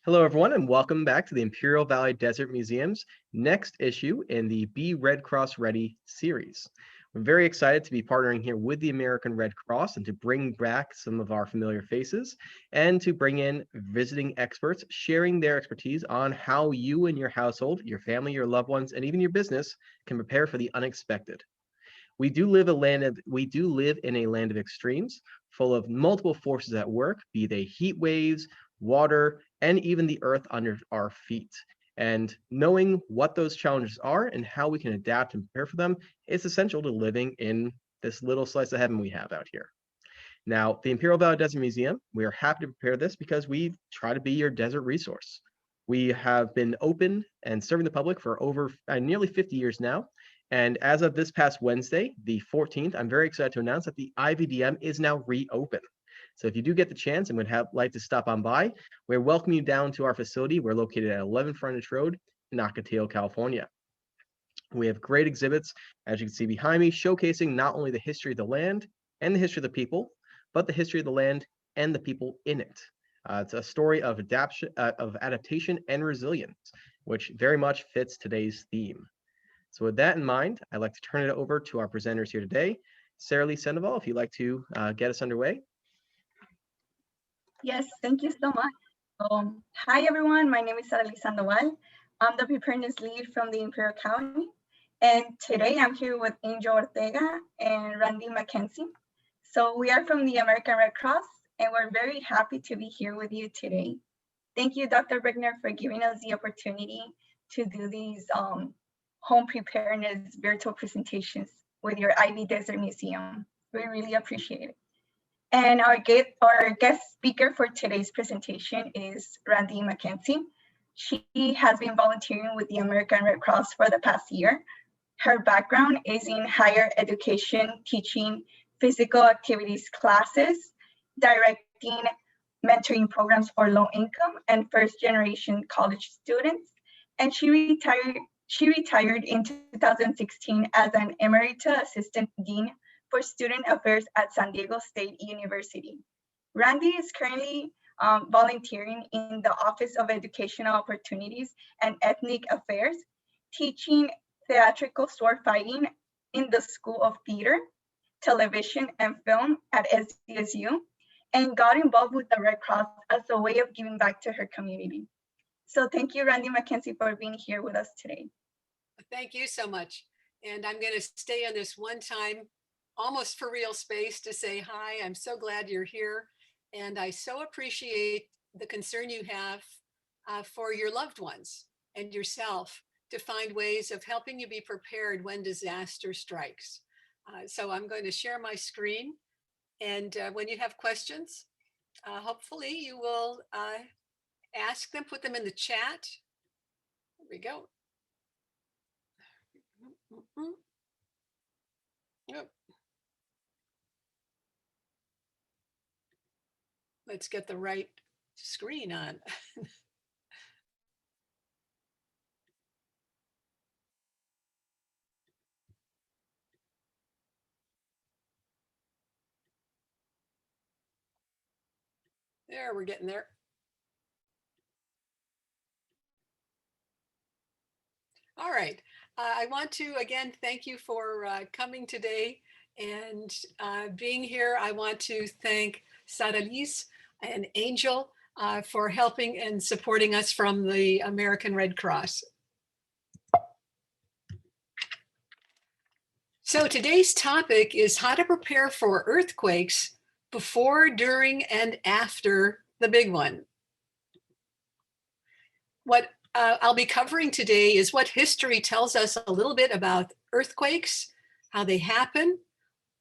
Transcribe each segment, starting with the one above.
Hello, everyone, and welcome back to the Imperial Valley Desert Museum's next issue in the Be Red Cross Ready series. We're very excited to be partnering here with the American Red Cross and to bring back some of our familiar faces and to bring in visiting experts sharing their expertise on how you and your household, your family, your loved ones, and even your business can prepare for the unexpected. We do live in a land of extremes, full of multiple forces at work, be they heat waves, water, and even the earth under our feet. And knowing what those challenges are and how we can adapt and prepare for them is essential to living in this little slice of heaven we have out here. Now, the Imperial Valley Desert Museum, we are happy to prepare this because we try to be your desert resource. We have been open and serving the public for over nearly 50 years now. And as of this past Wednesday, the 14th, I'm very excited to announce that the IVDM is now reopened. So if you do get the chance and would like to stop on by, we welcome you down to our facility. We're located at 11 Frontage Road in Ocotillo, California. We have great exhibits, as you can see behind me, showcasing not only the history of the land and the history of the people, but the history of the land and the people in it. It's a story of adaptation and resilience, which very much fits today's theme. So with that in mind, I'd like to turn it over to our presenters here today. Sarah Lee Sandoval, if you'd like to get us underway. Yes, thank you so much. Hi, everyone. My name is Sarah Lee Sandoval. I'm the preparedness lead from the Imperial County. And today I'm here with Angel Ortega and Randy McKenzie. So we are from the American Red Cross, and we're very happy to be here with you today. Thank you, Dr. Brickner, for giving us the opportunity to do these home preparedness virtual presentations with your IV Desert Museum. We really appreciate it. And our guest speaker for today's presentation is Randy McKenzie. She has been volunteering with the American Red Cross for the past year. Her background is in higher education, teaching physical activities classes, directing mentoring programs for low income and first generation college students. And she retired in 2016 as an Emerita Assistant Dean for Student Affairs at San Diego State University. Randy is currently volunteering in the Office of Educational Opportunities and Ethnic Affairs, teaching theatrical sword fighting in the School of Theater, Television, and Film at SDSU, and got involved with the Red Cross as a way of giving back to her community. So thank you, Randy McKenzie, for being here with us today. Thank you so much. And I'm going to stay on this one time, almost for real space to say hi. I'm so glad you're here. And I so appreciate the concern you have for your loved ones and yourself to find ways of helping you be prepared when disaster strikes. So I'm going to share my screen. And when you have questions, hopefully you will ask them, put them in the chat. There we go. Yep. Let's get the right screen on. There, we're getting there. All right. I want to, again, thank you for coming today and being here. I want to thank Sarah Liz and Angel for helping and supporting us from the American Red Cross. So today's topic is how to prepare for earthquakes before, during, and after the big one. What I'll be covering today is what history tells us a little bit about earthquakes, how they happen,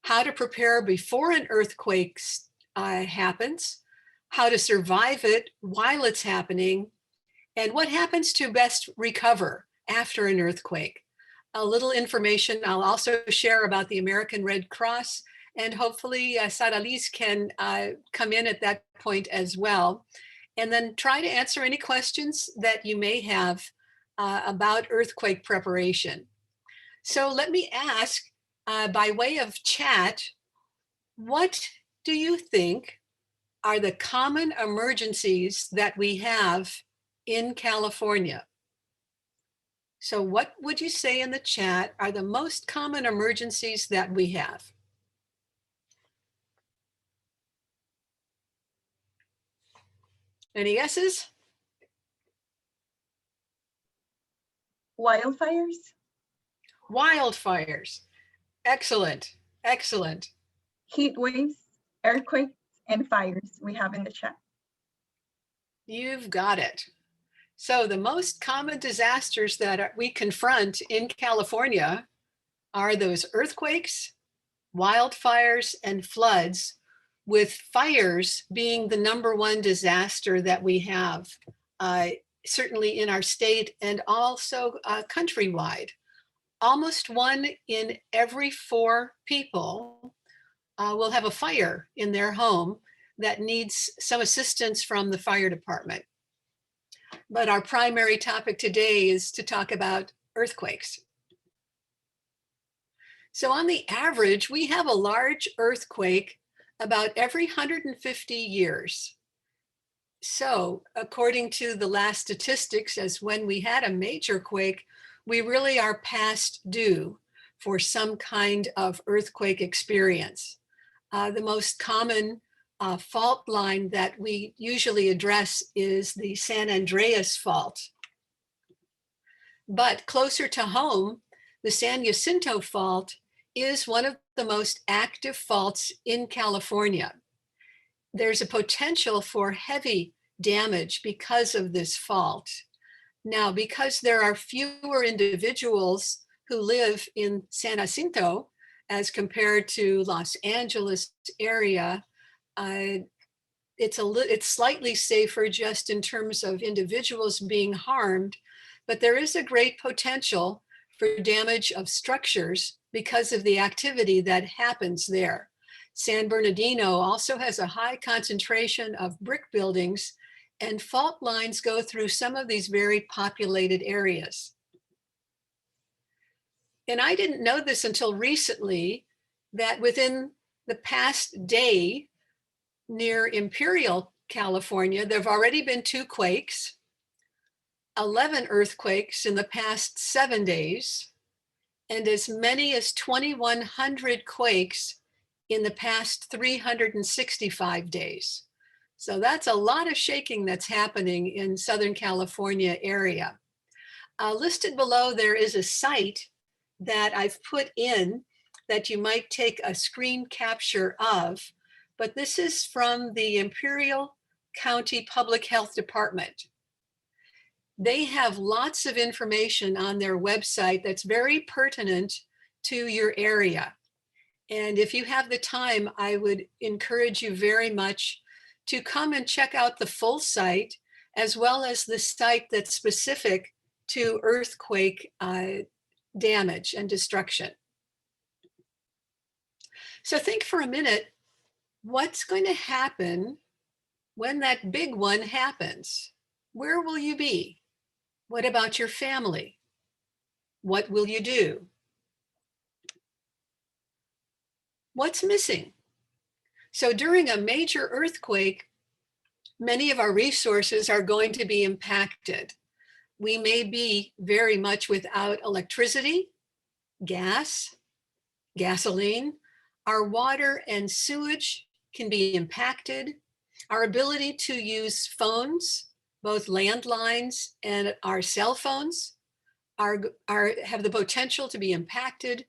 how to prepare before an earthquake happens, how to survive it while it's happening, and what happens to best recover after an earthquake. A little information I'll also share about the American Red Cross, and hopefully Sarah Liz can come in at that point as well. And then try to answer any questions that you may have about earthquake preparation. So let me ask, by way of chat, what do you think are the common emergencies that we have in California. So what would you say in the chat are the most common emergencies that we have? Any guesses? Wildfires? Wildfires. Excellent, excellent. Heat waves, earthquakes, and fires we have in the chat. You've got it. So the most common disasters that we confront in California are those earthquakes, wildfires, and floods, with fires being the #1 disaster that we have, certainly in our state and also countrywide. Almost 1 in every 4 people will have a fire in their home that needs some assistance from the fire department. But our primary topic today is to talk about earthquakes. So on the average, we have a large earthquake about every 150 years. So according to the last statistics, as when we had a major quake, we really are past due for some kind of earthquake experience. The most common fault line that we usually address is the San Andreas Fault. But closer to home, the San Jacinto Fault is one of the most active faults in California. There's a potential for heavy damage because of this fault. Now, because there are fewer individuals who live in San Jacinto as compared to Los Angeles area, it's slightly safer just in terms of individuals being harmed, but there is a great potential for damage of structures because of the activity that happens there. San Bernardino also has a high concentration of brick buildings, and fault lines go through some of these very populated areas. And I didn't know this until recently, that within the past day near Imperial, California, there have already been 2 quakes, 11 earthquakes in the past 7 days, and as many as 2,100 quakes in the past 365 days. So that's a lot of shaking that's happening in Southern California area. Listed below, there is a site that I've put in that you might take a screen capture of, but this is from the Imperial County Public Health Department. They have lots of information on their website that's very pertinent to your area. And if you have the time, I would encourage you very much to come and check out the full site, as well as the site that's specific to earthquake damage and destruction. So think for a minute, what's going to happen when that big one happens? Where will you be? What about your family? What will you do? What's missing? So during a major earthquake, many of our resources are going to be impacted. We may be very much without electricity, gas, gasoline. Our water and sewage can be impacted. Our ability to use phones, both landlines and our cell phones, have the potential to be impacted.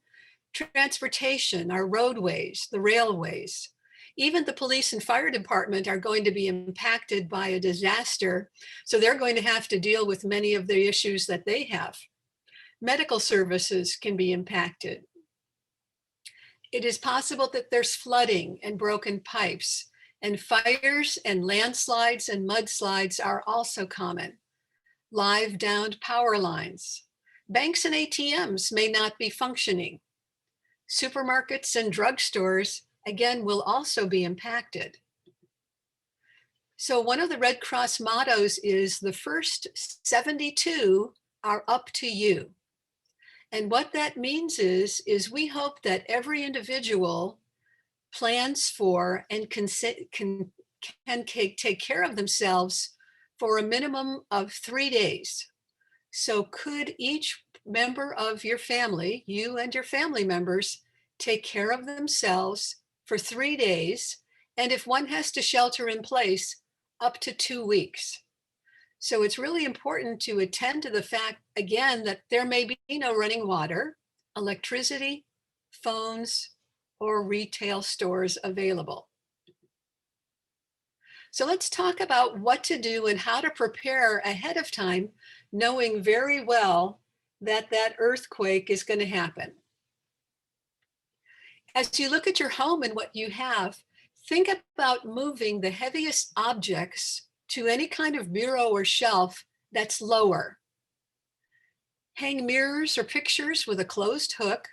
Transportation, our roadways, the railways, even the police and fire department are going to be impacted by a disaster. So they're going to have to deal with many of the issues that they have. Medical services can be impacted. It is possible that there's flooding and broken pipes, and fires and landslides and mudslides are also common. Live downed power lines. Banks and ATMs may not be functioning. Supermarkets and drugstores, again, will also be impacted. So one of the Red Cross mottos is the first 72 are up to you. And what that means is we hope that every individual plans for and can take care of themselves for a minimum of 3 days. So could each member of your family, you and your family members, take care of themselves for 3 days? And if one has to shelter in place, up to 2 weeks. So it's really important to attend to the fact, again, that there may be no running water, electricity, phones, or retail stores available. So let's talk about what to do and how to prepare ahead of time, knowing very well that that earthquake is going to happen. As you look at your home and what you have, think about moving the heaviest objects to any kind of bureau or shelf that's lower. Hang mirrors or pictures with a closed hook.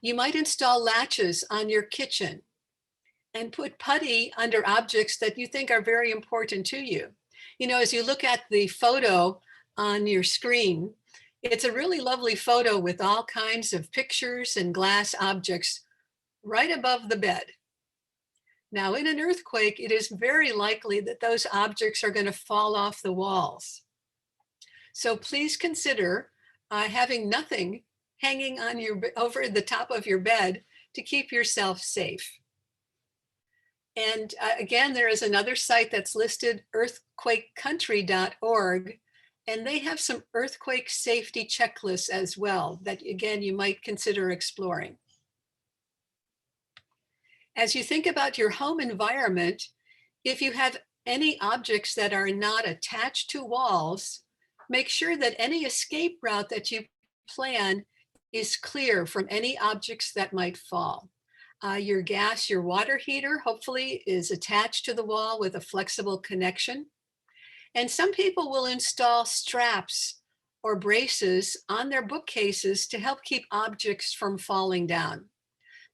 You might install latches on your kitchen and put putty under objects that you think are very important to you. You know, as you look at the photo on your screen, it's a really lovely photo with all kinds of pictures and glass objects right above the bed. Now, in an earthquake, it is very likely that those objects are going to fall off the walls. So please consider having nothing hanging on over the top of your bed to keep yourself safe. And again, there is another site that's listed, earthquakecountry.org, and they have some earthquake safety checklists as well that, again, you might consider exploring. As you think about your home environment, if you have any objects that are not attached to walls, make sure that any escape route that you plan is clear from any objects that might fall. Your water heater, hopefully, is attached to the wall with a flexible connection. And some people will install straps or braces on their bookcases to help keep objects from falling down.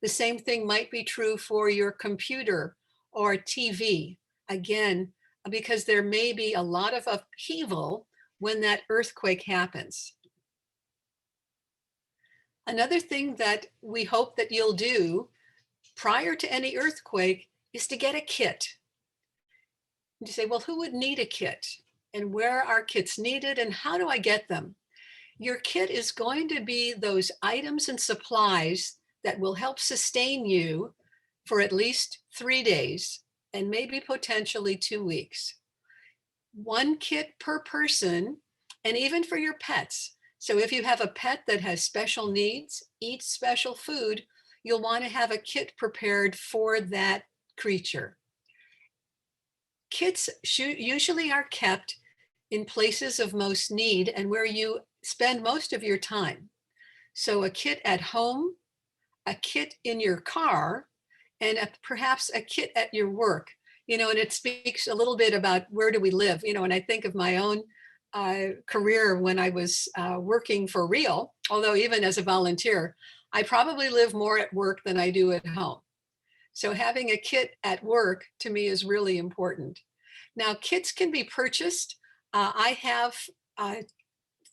The same thing might be true for your computer or TV, again, because there may be a lot of upheaval when that earthquake happens. Another thing that we hope that you'll do prior to any earthquake is to get a kit. You say, well, who would need a kit? And where are kits needed and how do I get them? Your kit is going to be those items and supplies that will help sustain you for at least 3 days and maybe potentially 2 weeks. 1 kit per person, and even for your pets. So if you have a pet that has special needs, eats special food, you'll want to have a kit prepared for that creature. Kits usually are kept in places of most need and where you spend most of your time. So a kit at home, a kit in your car, and perhaps a kit at your work, and it speaks a little bit about where do we live, and I think of my own career when I was working for real, although even as a volunteer, I probably live more at work than I do at home. So having a kit at work to me is really important. Now, kits can be purchased. I have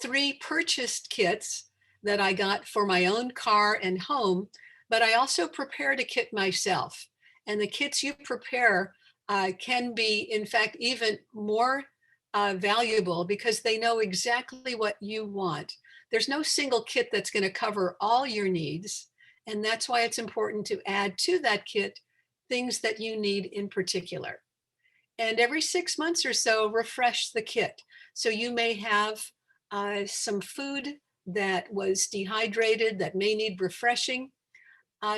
3 purchased kits that I got for my own car and home, but I also prepared a kit myself. And the kits you prepare can be, in fact, even more valuable because they know exactly what you want. There's no single kit that's going to cover all your needs. And that's why it's important to add to that kit things that you need in particular. And every 6 months or so, refresh the kit. So you may have some food that was dehydrated that may need refreshing.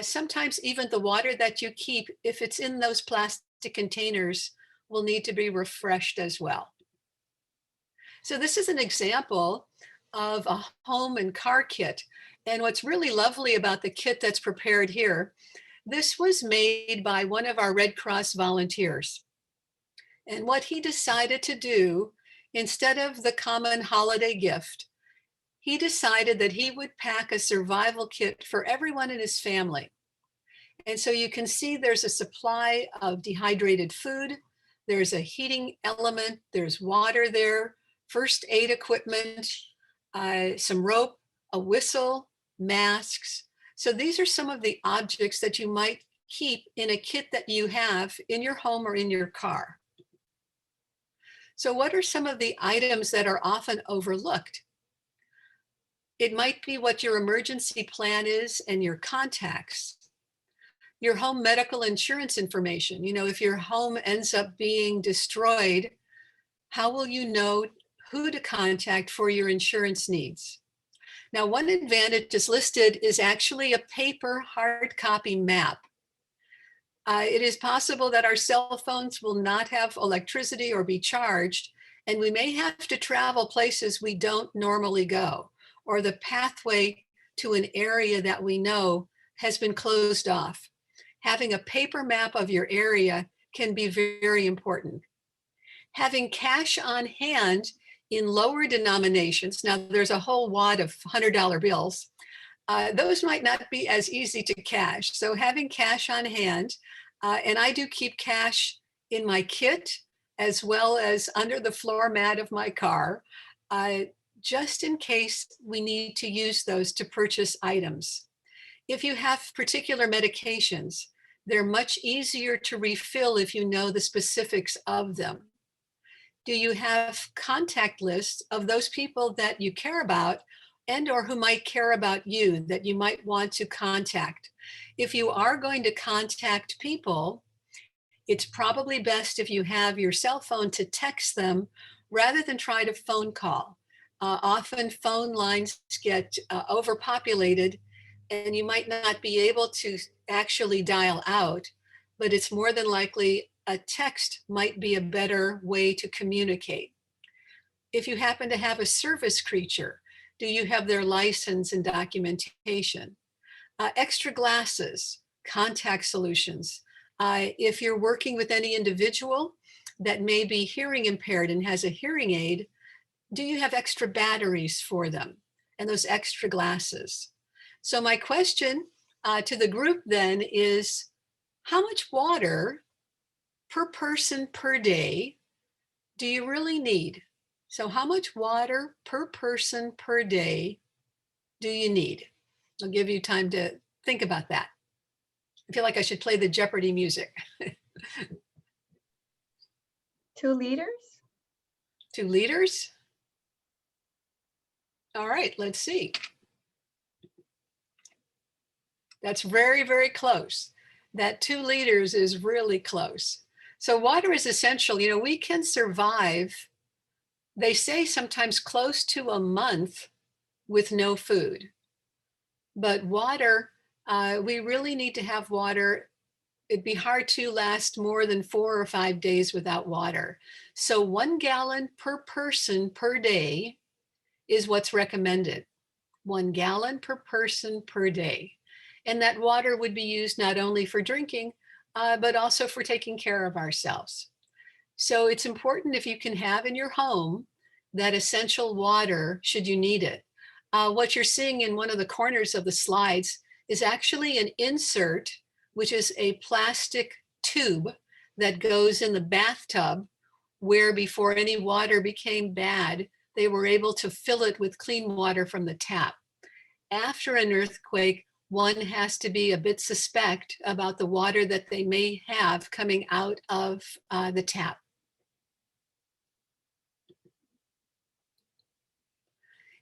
Sometimes even the water that you keep, if it's in those plastic containers, will need to be refreshed as well. So this is an example of a home and car kit. And what's really lovely about the kit that's prepared here, this was made by one of our Red Cross volunteers. And what he decided to do, instead of the common holiday gift, he decided that he would pack a survival kit for everyone in his family. And so you can see there's a supply of dehydrated food, there's a heating element, there's water there, first aid equipment, some rope, a whistle, masks. So these are some of the objects that you might keep in a kit that you have in your home or in your car. So what are some of the items that are often overlooked? It might be what your emergency plan is and your contacts. Your home medical insurance information. If your home ends up being destroyed, how will you know who to contact for your insurance needs? Now, one advantage is listed is actually a paper hard copy map. It is possible that our cell phones will not have electricity or be charged, and we may have to travel places we don't normally go, or the pathway to an area that we know has been closed off. Having a paper map of your area can be very important. Having cash on hand in lower denominations, now there's a whole wad of $100 bills, those might not be as easy to cash. So having cash on hand, and I do keep cash in my kit as well as under the floor mat of my car, just in case we need to use those to purchase items. If you have particular medications, they're much easier to refill if you know the specifics of them. Do you have contact lists of those people that you care about and or who might care about you that you might want to contact? If you are going to contact people, it's probably best if you have your cell phone to text them rather than try to phone call. Often phone lines get overpopulated and you might not be able to actually dial out, but it's more than likely a text might be a better way to communicate. If you happen to have a service creature, do you have their license and documentation? Extra glasses, contact solutions. If you're working with any individual that may be hearing impaired and has a hearing aid, do you have extra batteries for them and those extra glasses? So my question to the group then is, how much water per person per day do you really need? So how much water per person per day do you need? I'll give you time to think about that. I feel like I should play the Jeopardy music. 2 liters? 2 liters? All right, let's see. That's very, very close. That 2 liters is really close. So water is essential. We can survive, they say sometimes close to a month with no food. But water, we really need to have water. It'd be hard to last more than 4 or 5 days without water. So 1 gallon per person per day is what's recommended. 1 gallon per person per day. And that water would be used not only for drinking, but also for taking care of ourselves. So it's important if you can have in your home that essential water should you need it. What you're seeing in one of the corners of the slides is actually an insert, which is a plastic tube that goes in the bathtub where before any water became bad, they were able to fill it with clean water from the tap. After an earthquake, one has to be a bit suspect about the water that they may have coming out of the tap.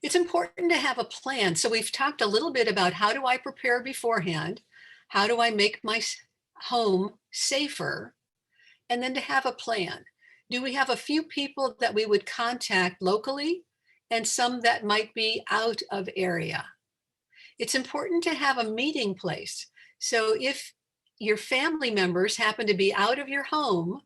It's important to have a plan. So we've talked a little bit about how do I prepare beforehand? How do I make my home safer? And then to have a plan. Do we have a few people that we would contact locally and some that might be out of area? It's important to have a meeting place. So if your family members happen to be out of your home,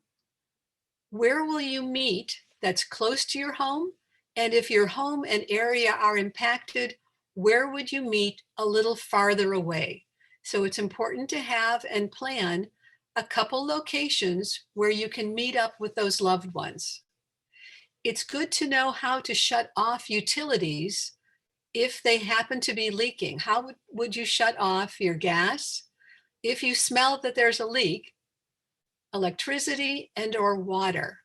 where will you meet that's close to your home? And if your home and area are impacted, where would you meet a little farther away? So it's important to have and plan a couple locations where you can meet up with those loved ones. It's good to know how to shut off utilities if they happen to be leaking. How would you shut off your gas? If you smell that there's a leak, electricity and or water.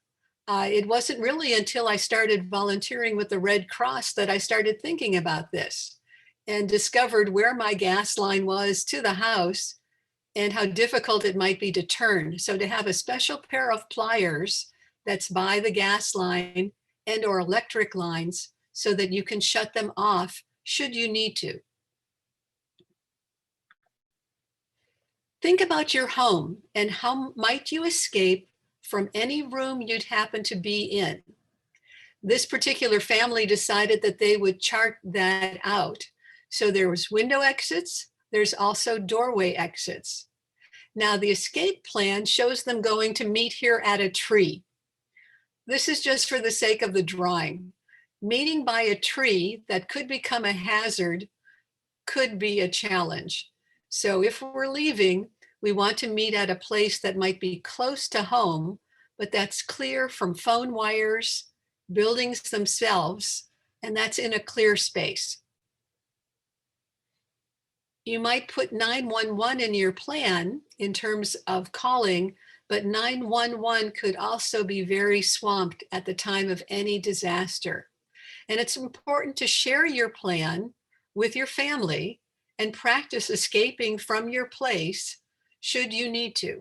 It wasn't really until I started volunteering with the Red Cross that I started thinking about this and discovered where my gas line was to the house and how difficult it might be to turn. So to have a special pair of pliers that's by the gas line and or electric lines so that you can shut them off should you need to. Think about your home and how might you escape from any room you'd happen to be in. This particular family decided that they would chart that out. So there was window exits, there's also doorway exits. Now the escape plan shows them going to meet here at a tree. This is just for the sake of the drawing. Meeting by a tree that could become a hazard could be a challenge. So if we're leaving, we want to meet at a place that might be close to home, but that's clear from phone wires, buildings themselves, and that's in a clear space. You might put 911 in your plan in terms of calling, but 911 could also be very swamped at the time of any disaster. And it's important to share your plan with your family and practice escaping from your place should you need to.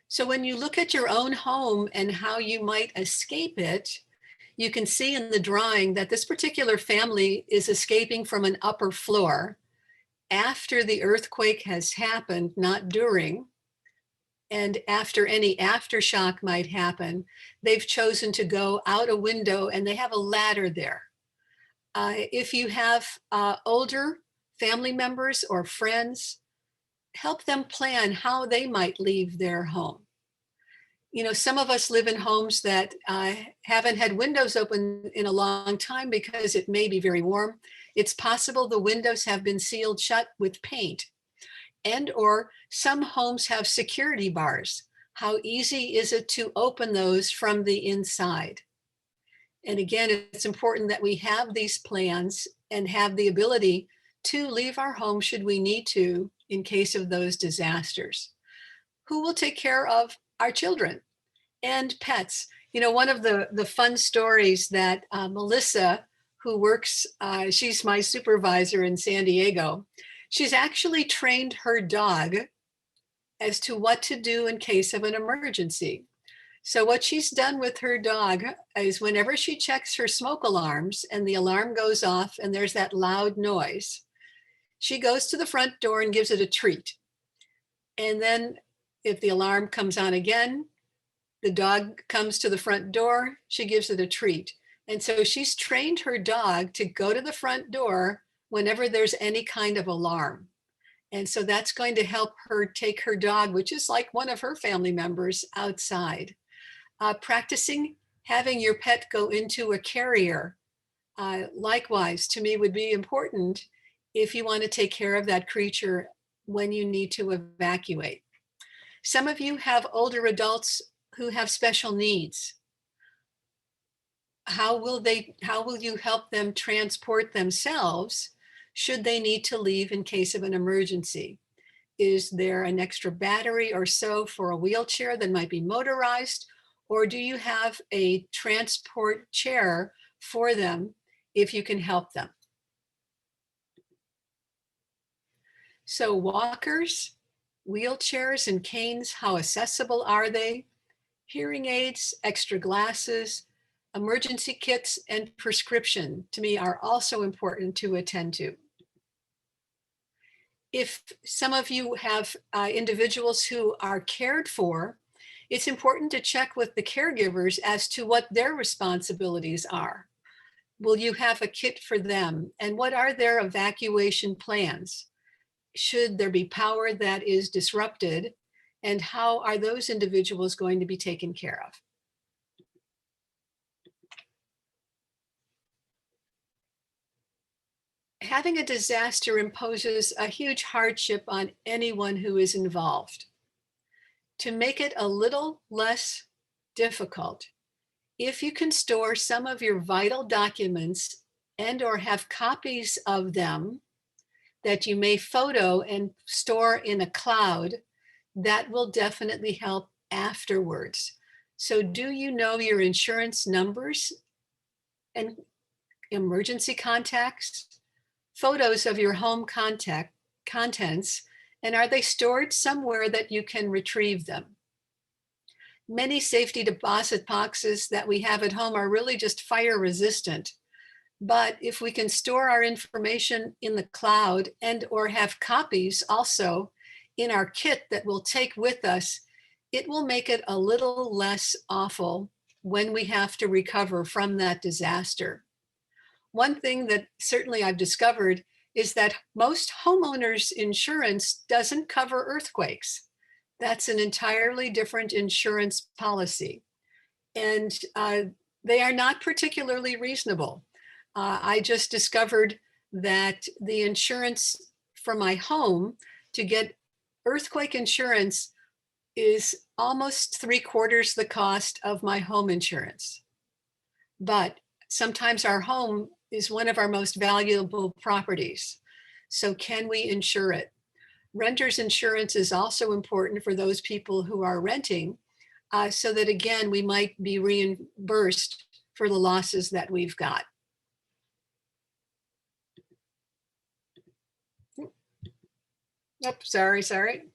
So when you look at your own home and how you might escape it, you can see in the drawing that this particular family is escaping from an upper floor after the earthquake has happened, not during. And after any aftershock might happen, they've chosen to go out a window and they have a ladder there. If you have older family members or friends, help them plan how they might leave their home. You know, some of us live in homes that haven't had windows open in a long time because it may be very warm. It's possible the windows have been sealed shut with paint. And or some homes have security bars. How easy is it to open those from the inside? And again, it's important that we have these plans and have the ability to leave our home should we need to in case of those disasters. Who will take care of our children and pets? You know, one of the fun stories that Melissa, who works, she's my supervisor in San Diego, she's actually trained her dog as to what to do in case of an emergency. So what she's done with her dog is whenever she checks her smoke alarms and the alarm goes off and there's that loud noise, she goes to the front door and gives it a treat. And then if the alarm comes on again, the dog comes to the front door, she gives it a treat. And so she's trained her dog to go to the front door whenever there's any kind of alarm. And so that's going to help her take her dog, which is like one of her family members, outside. Practicing having your pet go into a carrier, likewise, to me would be important if you want to take care of that creature when you need to evacuate. Some of you have older adults who have special needs. How will you help them transport themselves should they need to leave in case of an emergency? Is there an extra battery or so for a wheelchair that might be motorized? Or do you have a transport chair for them if you can help them? So walkers, wheelchairs, and canes, how accessible are they? Hearing aids, extra glasses, emergency kits, and prescription, to me, are also important to attend to. If some of you have individuals who are cared for, it's important to check with the caregivers as to what their responsibilities are. Will you have a kit for them? And what are their evacuation plans? Should there be power that is disrupted? And how are those individuals going to be taken care of? Having a disaster imposes a huge hardship on anyone who is involved. To make it a little less difficult, if you can store some of your vital documents and or have copies of them that you may photo and store in a cloud, that will definitely help afterwards. So do you know your insurance numbers and emergency contacts? Photos of your home contents And are they stored somewhere that you can retrieve them? Many safety deposit boxes that we have at home are really just fire resistant. But if we can store our information in the cloud and or have copies also in our kit that we'll take with us, it will make it a little less awful when we have to recover from that disaster. One thing that certainly I've discovered is that most homeowners insurance doesn't cover earthquakes. That's an entirely different insurance policy. And they are not particularly reasonable. I just discovered that the insurance for my home to get earthquake insurance is almost 3/4 the cost of my home insurance. But sometimes our home is one of our most valuable properties. So can we insure it? Renter's insurance is also important for those people who are renting, so that again, we might be reimbursed for the losses that we've got. Oh, sorry.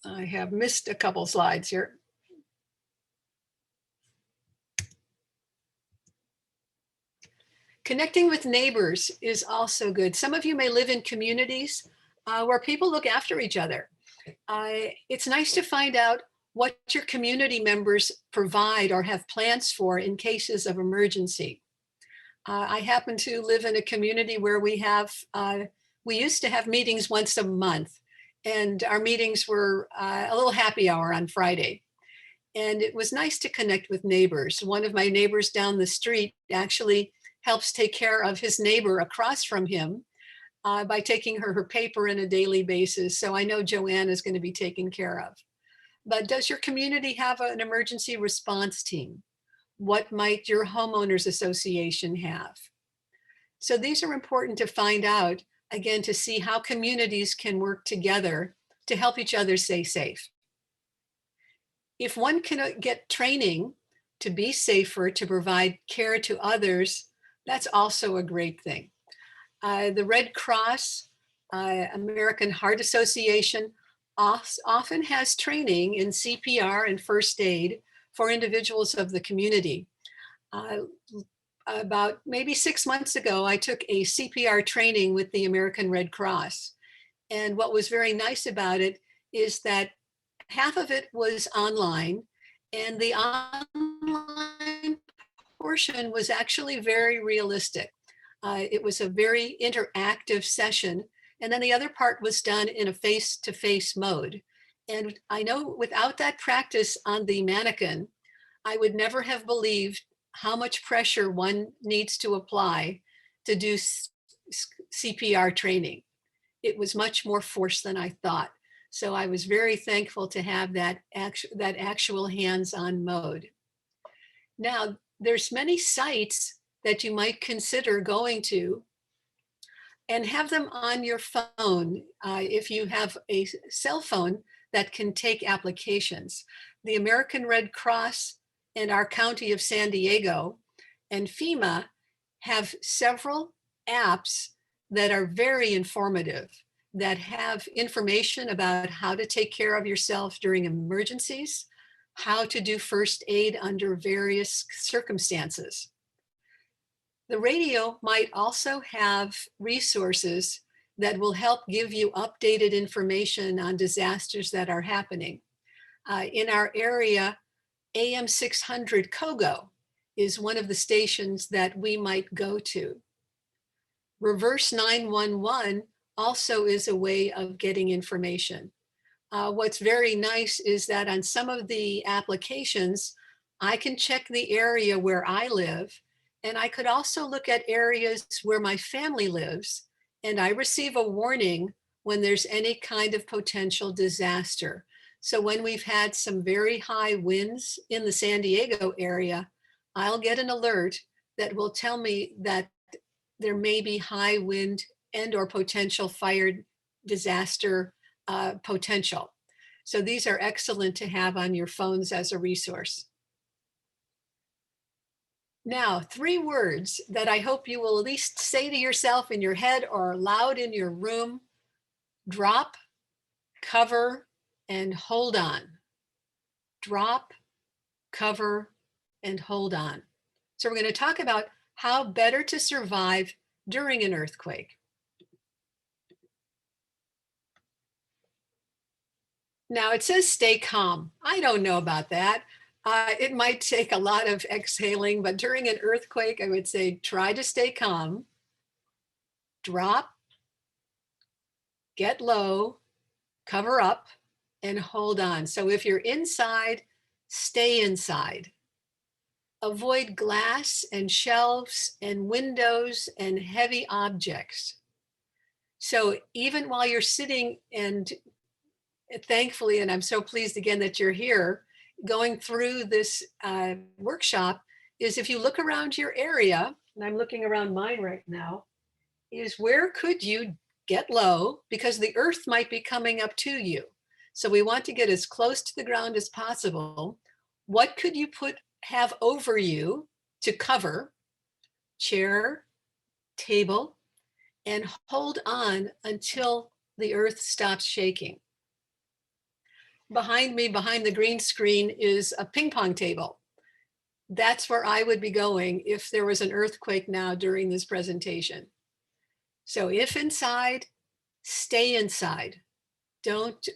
I have missed a couple slides here. Connecting with neighbors is also good. Some of you may live in communities where people look after each other. It's nice to find out what your community members provide or have plans for in cases of emergency. I happen to live in a community where we used to have meetings once a month, and our meetings were a little happy hour on Friday. And it was nice to connect with neighbors. One of my neighbors down the street actually helps take care of his neighbor across from him by taking her paper on a daily basis. So I know Joanne is going to be taken care of. But does your community have an emergency response team? What might your homeowners association have? So these are important to find out, again, to see how communities can work together to help each other stay safe. If one can get training to be safer, to provide care to others, that's also a great thing. The Red Cross, American Heart Association, often has training in CPR and first aid for individuals of the community. About maybe 6 months ago, I took a CPR training with the American Red Cross. And what was very nice about it is that half of it was online, and the online portion was actually very realistic. It was a very interactive session. And then the other part was done in a face-to-face mode. And I know without that practice on the mannequin, I would never have believed how much pressure one needs to apply to do CPR training. It was much more force than I thought. So I was very thankful to have that actual hands-on mode. Now, there's many sites that you might consider going to and have them on your phone if you have a cell phone that can take applications. The American Red Cross and our county of San Diego and FEMA have several apps that are very informative, that have information about how to take care of yourself during emergencies, how to do first aid under various circumstances. The radio might also have resources that will help give you updated information on disasters that are happening. In our area, AM 600 KOGO is one of the stations that we might go to. Reverse 911 also is a way of getting information. What's very nice is that on some of the applications, I can check the area where I live, and I could also look at areas where my family lives, and I receive a warning when there's any kind of potential disaster. So when we've had some very high winds in the San Diego area, I'll get an alert that will tell me that there may be high wind and or potential fire disaster potential. So these are excellent to have on your phones as a resource. Now, 3 words that I hope you will at least say to yourself in your head or loud in your room Drop, cover, and hold on. Drop, cover, and hold on. So we're going to talk about how better to survive during an earthquake. Now it says stay calm. I don't know about that. It might take a lot of exhaling, but during an earthquake, I would say try to stay calm. Drop, get low, cover up, and hold on. So if you're inside, stay inside. Avoid glass and shelves and windows and heavy objects. So even while you're sitting, and thankfully, and I'm so pleased again that you're here, going through this workshop, is if you look around your area, and I'm looking around mine right now, is where could you get low, because the earth might be coming up to you. So we want to get as close to the ground as possible. What could you have over you to cover? Chair, table, and hold on until the earth stops shaking. Behind me, behind the green screen, is a ping pong table. That's where I would be going if there was an earthquake now during this presentation. So if inside, stay inside. Don't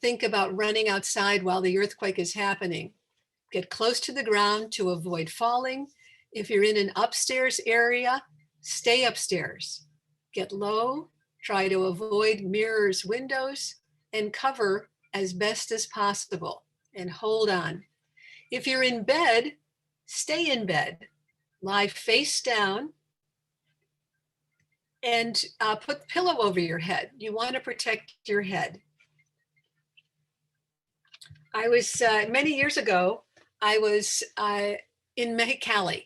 think about running outside while the earthquake is happening. Get close to the ground to avoid falling. If you're in an upstairs area, stay upstairs. Get low, try to avoid mirrors, windows, and cover as best as possible, and hold on. If you're in bed, stay in bed. Lie face down and put the pillow over your head. You want to protect your head. I was, many years ago, I was in Mexicali,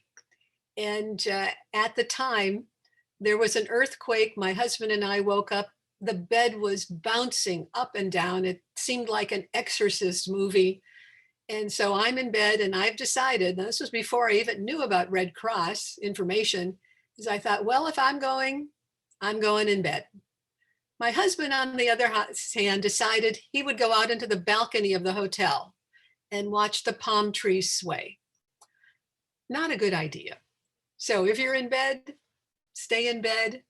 and at the time, there was an earthquake. My husband and I woke up. The bed was bouncing up and down. It seemed like an exorcist movie. And so I'm in bed, and I've decided, and this was before I even knew about Red Cross information, is I thought, well, if I'm going in bed. My husband, on the other hand, decided he would go out into the balcony of the hotel and watch the palm trees sway. Not a good idea. So if you're in bed, stay in bed,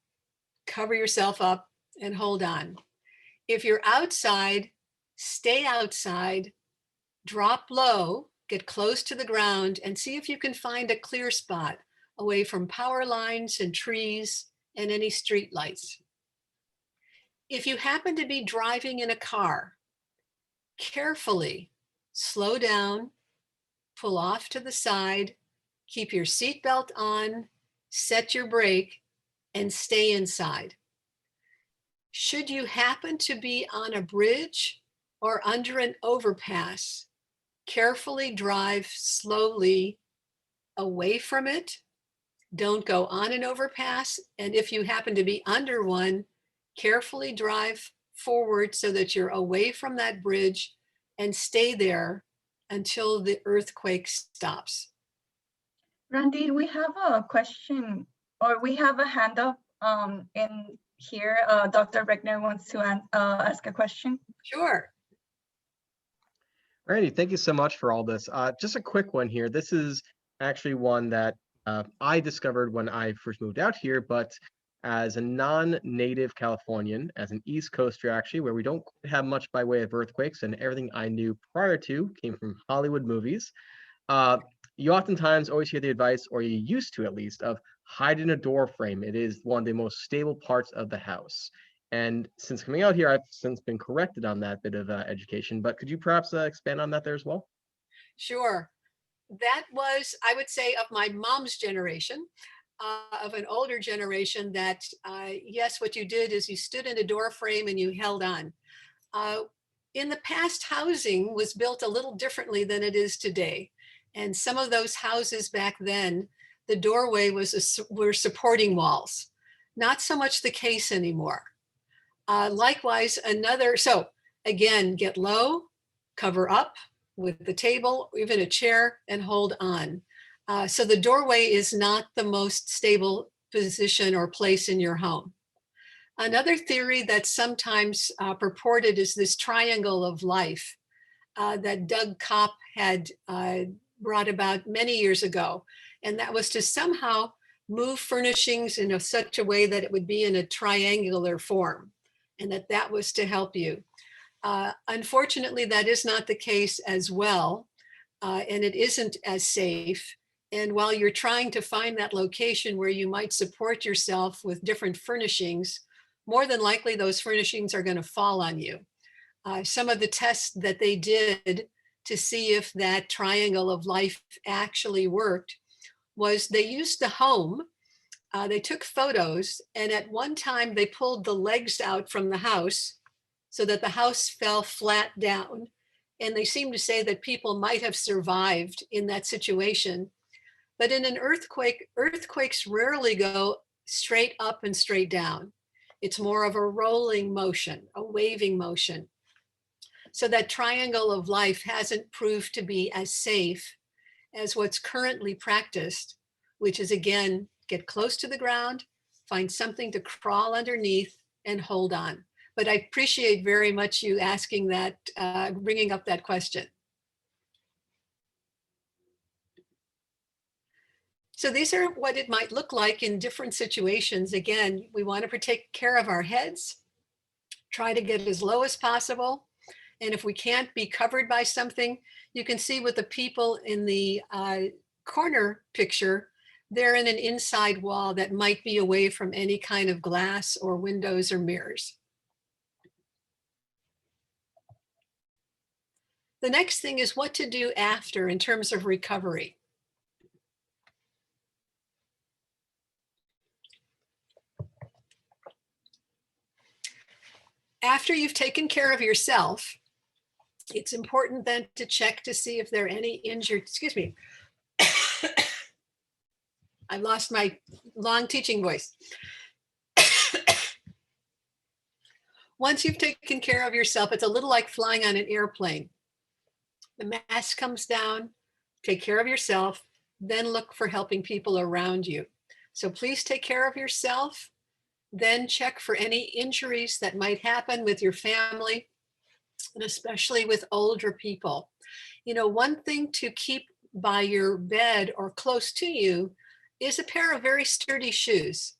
cover yourself up, and hold on. If you're outside, stay outside, drop low, get close to the ground, and see if you can find a clear spot away from power lines and trees and any street lights. If you happen to be driving in a car, carefully slow down, pull off to the side, keep your seatbelt on, set your brake, and stay inside. Should you happen to be on a bridge or under an overpass, carefully drive slowly away from it. Don't go on an overpass. And if you happen to be under one, carefully drive forward so that you're away from that bridge and stay there until the earthquake stops. Randy, we have a question, or we have a hand up in here. Dr. Reckner wants to ask a question. Sure. Randy, thank you so much for all this. Just a quick one here. This is actually one that I discovered when I first moved out here, but as a non-native Californian, as an East Coaster actually, where we don't have much by way of earthquakes, and everything I knew prior to came from Hollywood movies. You oftentimes always hear the advice, or you used to at least, of hide in a door frame. It is one of the most stable parts of the house. And since coming out here, I've since been corrected on that bit of education, but could you perhaps expand on that there as well? Sure. That was, I would say, of my mom's generation, of an older generation, that yes, what you did is you stood in a door frame and you held on. In the past, housing was built a little differently than it is today. And some of those houses back then, the doorway were supporting walls. Not so much the case anymore. Likewise, so again, get low, cover up with the table, even a chair, and hold on. So the doorway is not the most stable position or place in your home. Another theory that's sometimes purported is this triangle of life that Doug Kopp had brought about many years ago. And that was to somehow move furnishings in such a way that it would be in a triangular form, and that was to help you. Unfortunately, that is not the case as well, and it isn't as safe. And while you're trying to find that location where you might support yourself with different furnishings, more than likely those furnishings are going to fall on you. Some of the tests that they did to see if that triangle of life actually worked was they used the home. They took photos, and at one time they pulled the legs out from the house so that the house fell flat down. And they seem to say that people might have survived in that situation. But in an earthquake, earthquakes rarely go straight up and straight down. It's more of a rolling motion, a waving motion. So that triangle of life hasn't proved to be as safe as what's currently practiced, which is, again, get close to the ground, find something to crawl underneath, and hold on. But I appreciate very much you asking that, bringing up that question. So these are what it might look like in different situations. Again, we want to take care of our heads, try to get as low as possible. And if we can't be covered by something, you can see with the people in the corner picture, they're in an inside wall that might be away from any kind of glass or windows or mirrors. The next thing is what to do after in terms of recovery. After you've taken care of yourself, it's important then to check to see if there are any injured, excuse me. I've lost my long teaching voice. Once you've taken care of yourself, it's a little like flying on an airplane. The mask comes down, take care of yourself, then look for helping people around you. So please take care of yourself, then check for any injuries that might happen with your family, and especially with older people. You know, one thing to keep by your bed or close to you is a pair of very sturdy shoes.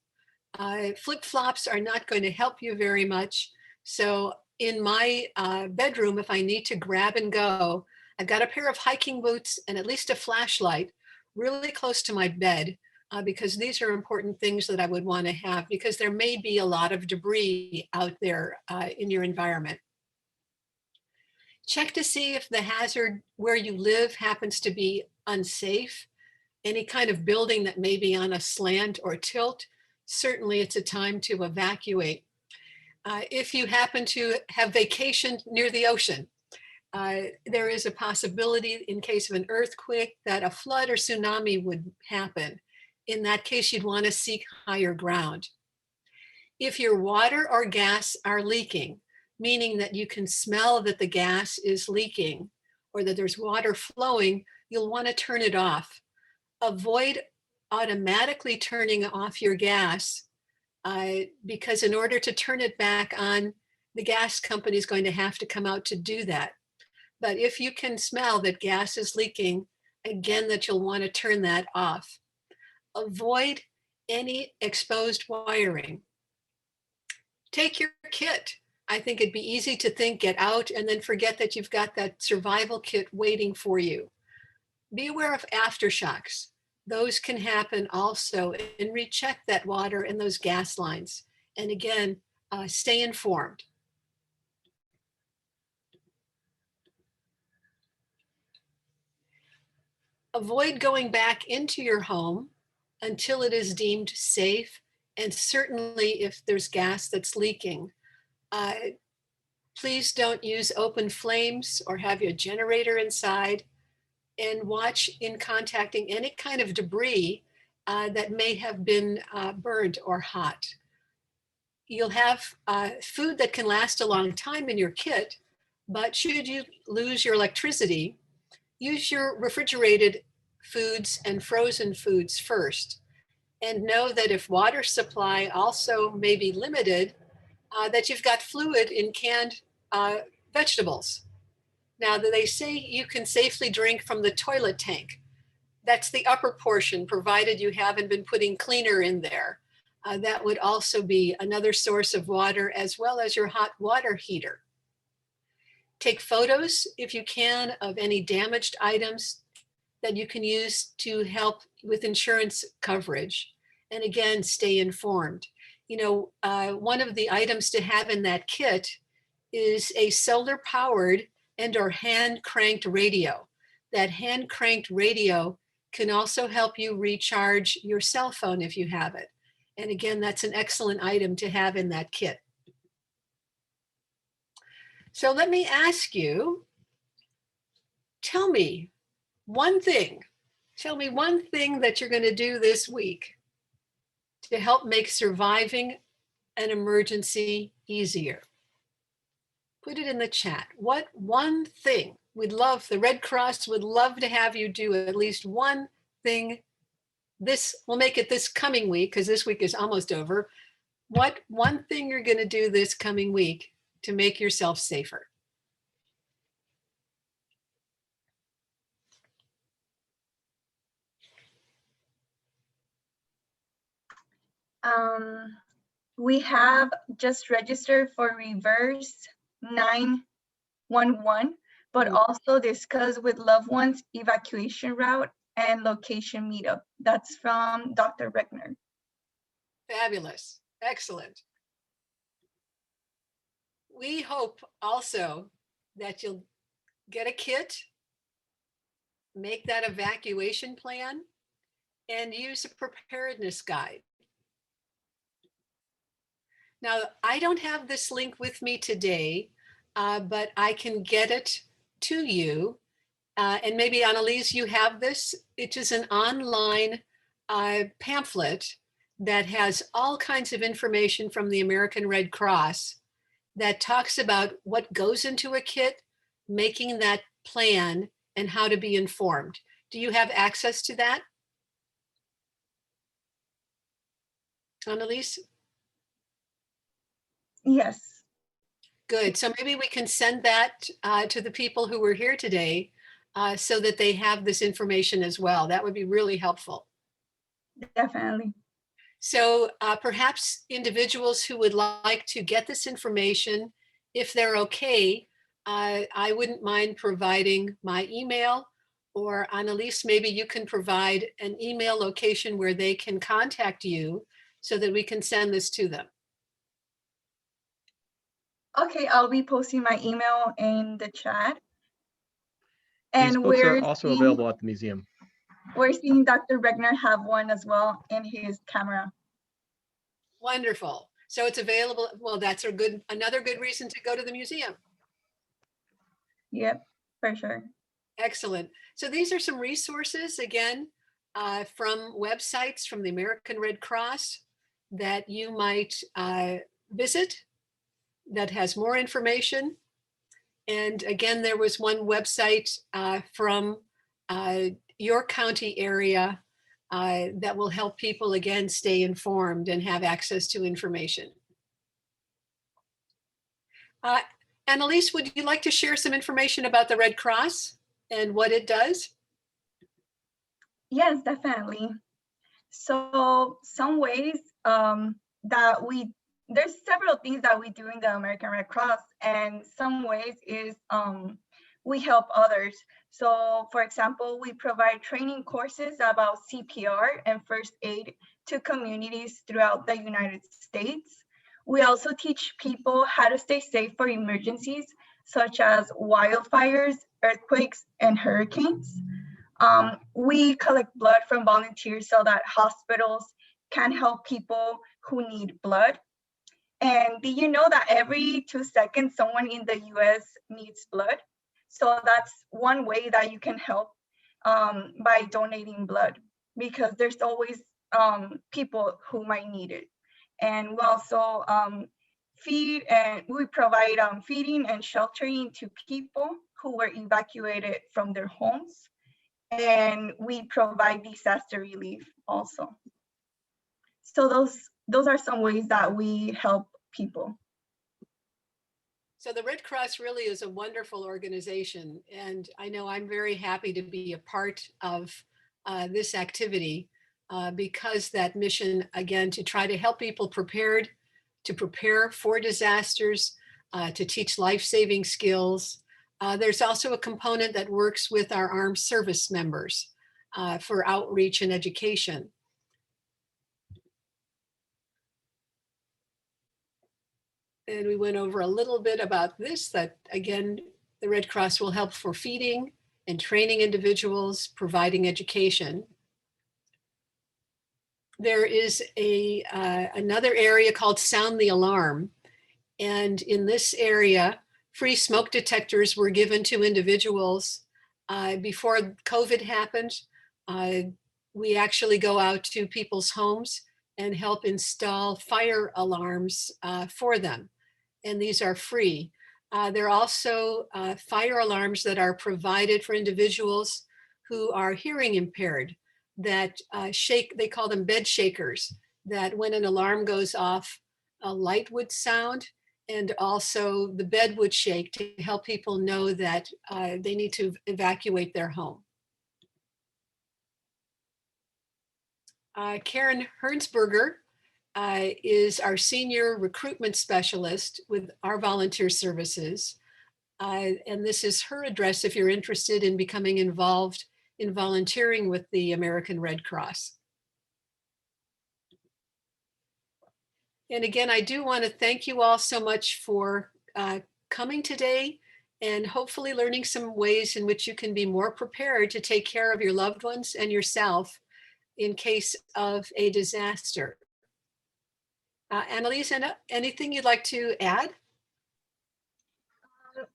Flip-flops are not going to help you very much. So in my bedroom, if I need to grab and go, I've got a pair of hiking boots and at least a flashlight really close to my bed, because these are important things that I would want to have, because there may be a lot of debris out there in your environment. Check to see if the hazard where you live happens to be unsafe. Any kind of building that may be on a slant or tilt, certainly it's a time to evacuate. If you happen to have vacationed near the ocean, there is a possibility in case of an earthquake that a flood or tsunami would happen. In that case, you'd want to seek higher ground. If your water or gas are leaking, meaning that you can smell that the gas is leaking or that there's water flowing, you'll want to turn it off. Avoid automatically turning off your gas because in order to turn it back on, the gas company is going to have to come out to do that. But if you can smell that gas is leaking, again, that you'll want to turn that off. Avoid any exposed wiring. Take your kit. I think it'd be easy to think, get out, and then forget that you've got that survival kit waiting for you. Be aware of aftershocks. Those can happen also, and recheck that water and those gas lines. And again, stay informed. Avoid going back into your home until it is deemed safe, and certainly if there's gas that's leaking. Please don't use open flames or have your generator inside, and watch in contacting any kind of debris that may have been burned or hot. You'll have food that can last a long time in your kit, but should you lose your electricity, use your refrigerated foods and frozen foods first. And know that if water supply also may be limited, that you've got fluid in canned vegetables. Now, they say you can safely drink from the toilet tank. That's the upper portion, provided you haven't been putting cleaner in there. That would also be another source of water, as well as your hot water heater. Take photos, if you can, of any damaged items that you can use to help with insurance coverage. And again, stay informed. You know, one of the items to have in that kit is a solar powered and or hand cranked radio. That hand cranked radio can also help you recharge your cell phone if you have it. And again, that's an excellent item to have in that kit. So let me ask you, tell me one thing that you're going to do this week to help make surviving an emergency easier. Put it in the chat. What one thing the Red Cross would love to have you do, at least one thing. We'll make it this coming week, because this week is almost over. What one thing you're going to do this coming week to make yourself safer? We have just registered for reverse 911, but also discuss with loved ones evacuation route and location meetup. That's from Dr. Regner. Fabulous. Excellent. We hope also that you'll get a kit, make that evacuation plan, and use a preparedness guide. Now, I don't have this link with me today, but I can get it to you. And maybe Annalise, you have this. It is an online pamphlet that has all kinds of information from the American Red Cross that talks about what goes into a kit, making that plan, and how to be informed. Do you have access to that, Annalise? Yes. Good. So maybe we can send that to the people who were here today so that they have this information as well. That would be really helpful. Definitely. So perhaps individuals who would like to get this information, if they're okay, I wouldn't mind providing my email, or Annalise, maybe you can provide an email location where they can contact you so that we can send this to them. Okay, I'll be posting my email in the chat. These books are also available at the museum. We're seeing Dr. Regner have one as well in his camera. Wonderful. So it's available. Well, that's another good reason to go to the museum. Yep, for sure. Excellent. So these are some resources, again, from websites from the American Red Cross that you might visit that has more information. And again, there was one website from your county area that will help people, again, stay informed and have access to information. Annalise, would you like to share some information about the Red Cross and what it does? Yes, definitely. So some ways there's several things that we do in the American Red Cross, and some ways is we help others. So for example, we provide training courses about CPR and first aid to communities throughout the United States. We also teach people how to stay safe for emergencies, such as wildfires, earthquakes, and hurricanes. We collect blood from volunteers so that hospitals can help people who need blood. And do you know that every 2 seconds, someone in the US needs blood? So that's one way that you can help by donating blood, because there's always people who might need it. And we also we provide feeding and sheltering to people who were evacuated from their homes. And we provide disaster relief also. So those are some ways that we help people. So the Red Cross really is a wonderful organization, and I know I'm very happy to be a part of this activity because that mission, again, to try to help people to prepare for disasters, to teach life-saving skills. There's also a component that works with our armed service members for outreach and education. And we went over a little bit about this, that again, the Red Cross will help for feeding and training individuals, providing education. There is another area called Sound the Alarm. And in this area, free smoke detectors were given to individuals. Before COVID happened, we actually go out to people's homes and help install fire alarms for them. And these are free. There are also fire alarms that are provided for individuals who are hearing impaired that shake, they call them bed shakers, that when an alarm goes off, a light would sound and also the bed would shake to help people know that they need to evacuate their home. Karen Hernsberger is our senior recruitment specialist with our volunteer services. And this is her address if you're interested in becoming involved in volunteering with the American Red Cross. And again, I do want to thank you all so much for coming today and hopefully learning some ways in which you can be more prepared to take care of your loved ones and yourself in case of a disaster. Annalise, anything you'd like to add?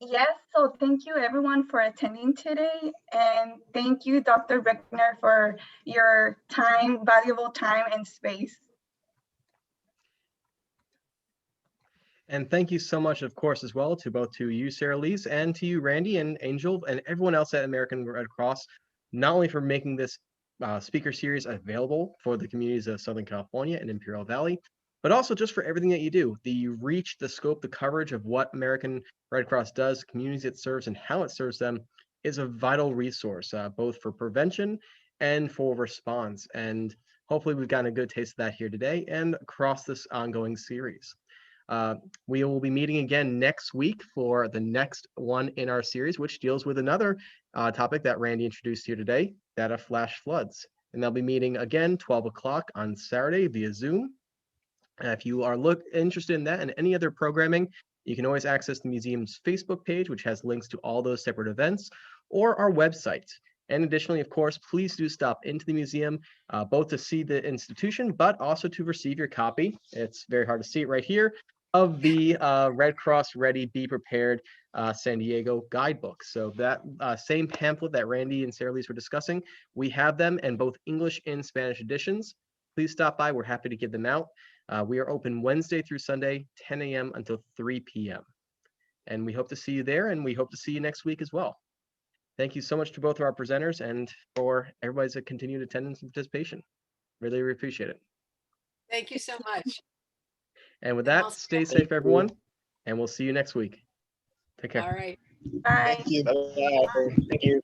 Yes, so thank you everyone for attending today. And thank you, Dr. Reckner, for your time, valuable time and space. And thank you so much, of course, as well to both to you, Sarah Lise, and to you, Randy and Angel, and everyone else at American Red Cross, not only for making this speaker series available for the communities of Southern California and Imperial Valley, but also just for everything that you do. The reach, the scope, the coverage of what American Red Cross does, communities it serves, and how it serves them is a vital resource, both for prevention and for response. And hopefully we've gotten a good taste of that here today and across this ongoing series. We will be meeting again next week for the next one in our series, which deals with another topic that Randy introduced here today, data flash floods. And they'll be meeting again 12 o'clock on Saturday via Zoom. If you are interested in that and any other programming, you can always access the museum's Facebook page, which has links to all those separate events, or our website. And additionally, of course, please do stop into the museum, both to see the institution, but also to receive your copy. It's very hard to see it right here, of the Red Cross Ready, Be Prepared San Diego guidebook. So that same pamphlet that Randy and Sarah Lise were discussing, we have them in both English and Spanish editions. Please stop by. We're happy to give them out. We are open Wednesday through Sunday, 10 a.m. until 3 p.m. And we hope to see you there, and we hope to see you next week as well. Thank you so much to both of our presenters and for everybody's continued attendance and participation. Really appreciate it. Thank you so much. And with that, stay safe, everyone, and we'll see you next week. Take care. All right. Bye. Thank you. Bye-bye. Thank you.